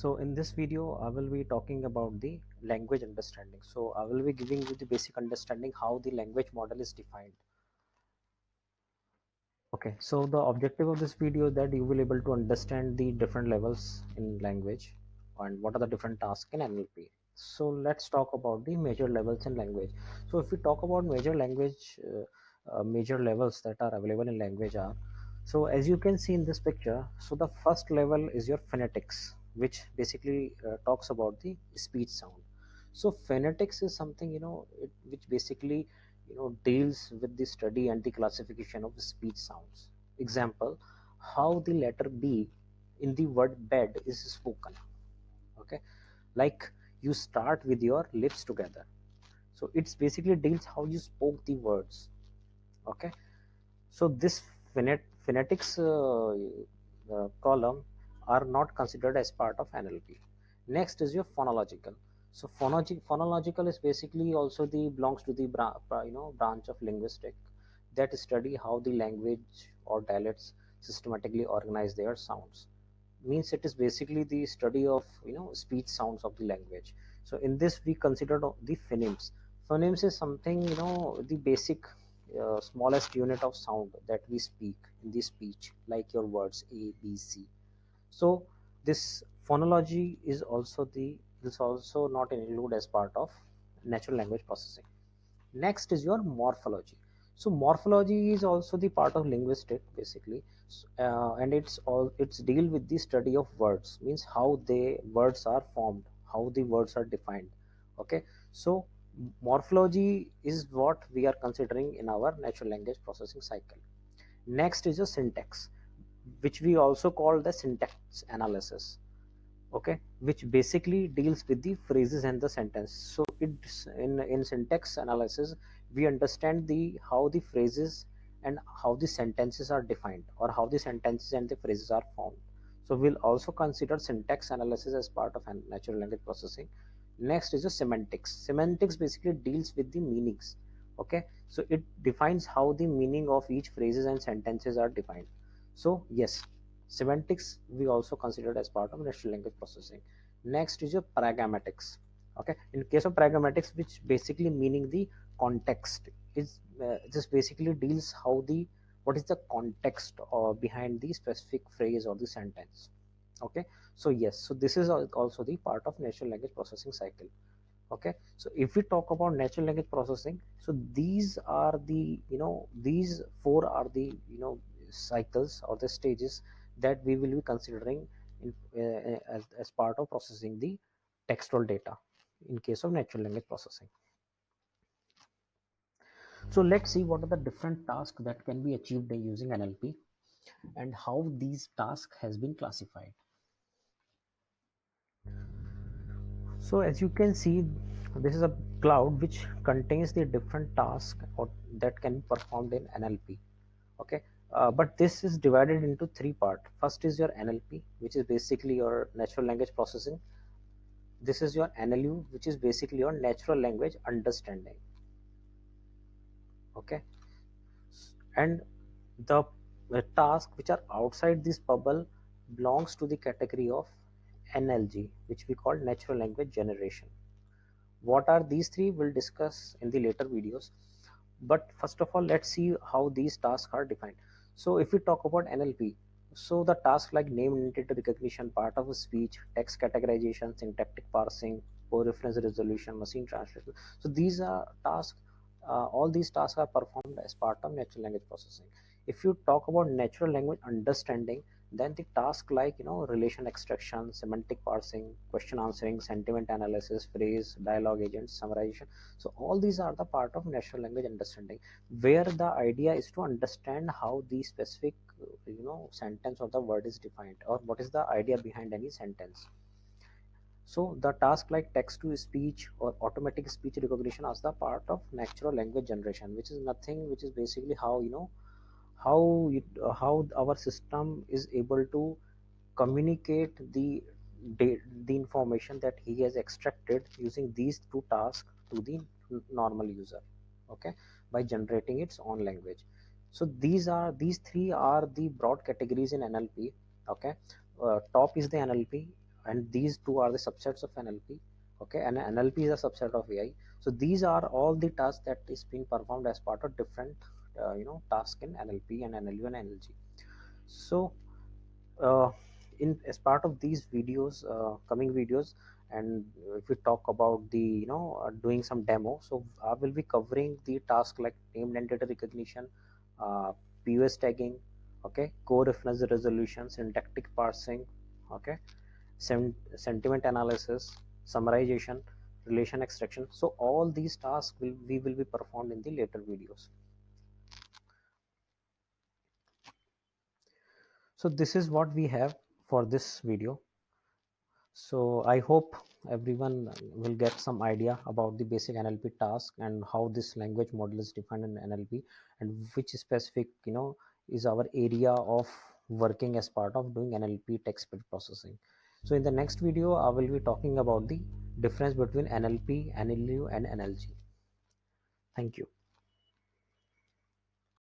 So in this video, I will be talking about the language understanding. So I will be giving you the basic understanding how the language model is defined. Okay, so the objective of this video is that you will able to understand the different levels in language and what are the different tasks in NLP. So let's talk about the major levels in language. So if we talk about major levels that are available in language are, so as you can see in this picture, so the first level is your phonetics, which basically talks about the speech sound. So phonetics is something, which basically deals with the study and the classification of speech sounds. Example, how the letter B in the word bed is spoken. Okay, like you start with your lips together, so it's basically deals how you spoke the words. Okay, so this phonetics column are not considered as part of NLP. Next is your phonological. So phonological is basically also the belongs to the branch of linguistic that study how the language or dialects systematically organize their sounds. Means it is basically the study of speech sounds of the language. So in this we considered the phonemes. Phonemes is something, the basic smallest unit of sound that we speak in the speech, like your words A, B, C. So this phonology is also the this also not included as part of natural language processing. Next is your morphology. So morphology is also the part of linguistic basically. And it's deal with the study of words, means how they words are formed, how the words are defined. Okay, so morphology is what we are considering in our natural language processing cycle. Next is your syntax, which we also call the syntax analysis. Okay, which basically deals with the phrases and the sentence. So it's in syntax analysis we understand the how the phrases and how the sentences are defined, or how the sentences and the phrases are formed. So we'll also consider syntax analysis as part of natural language processing. Next is the semantics. Semantics basically deals with the meanings. Okay, so it defines how the meaning of each phrases and sentences are defined. So yes, semantics we also considered as part of natural language processing. Next is your pragmatics. Okay, in case of pragmatics, which basically meaning the context is this basically deals how the what is the context behind the specific phrase or the sentence. Okay, so yes, so this is also the part of natural language processing cycle. Okay, so if we talk about natural language processing, so these are the these four are the cycles or the stages that we will be considering in as part of processing the textual data in case of natural language processing. So let's see what are the different tasks that can be achieved using NLP and how these tasks has been classified. So as you can see, this is a cloud which contains the different tasks or that can be performed in NLP. Okay, but this is divided into three parts. First is your NLP, which is basically your natural language processing. This is your NLU, which is basically your natural language understanding. Okay, and the tasks which are outside this bubble belongs to the category of NLG, which we call natural language generation. What are these three? We'll discuss in the later videos. But first of all, let's see how these tasks are defined. So if we talk about NLP, so the tasks like name entity recognition, part of a speech, text categorization, syntactic parsing, co-reference resolution, machine translation. So these are tasks, all these tasks are performed as part of natural language processing. If you talk about natural language understanding, then the task like relation extraction, semantic parsing, question answering, sentiment analysis, phrase dialogue agents, summarization. So all these are the part of natural language understanding, where the idea is to understand how the specific sentence or the word is defined, or what is the idea behind any sentence. So the task like text to speech or automatic speech recognition as the part of natural language generation, which is nothing, which is basically how how our system is able to communicate the information that he has extracted using these two tasks to the normal user. Okay, by generating its own language. So these three are the broad categories in NLP. Okay, top is the NLP, and these two are the subsets of NLP. Okay, and NLP is a subset of AI. So these are all the tasks that is being performed as part of different task in NLP and NLU and NLG. So uh, in as part of these videos, coming videos, and if we talk about the doing some demo, so I will be covering the task like named entity recognition, uh, POS tagging, okay, core reference resolution, syntactic parsing, okay, sentiment analysis, summarization, relation extraction. So all these tasks we will be performed in the later videos. So this is what we have for this video. So I hope everyone will get some idea about the basic NLP task and how this language model is defined in NLP, and which specific is our area of working as part of doing NLP text speech processing. So in the next video I will be talking about the difference between NLP, NLU and NLG. Thank you.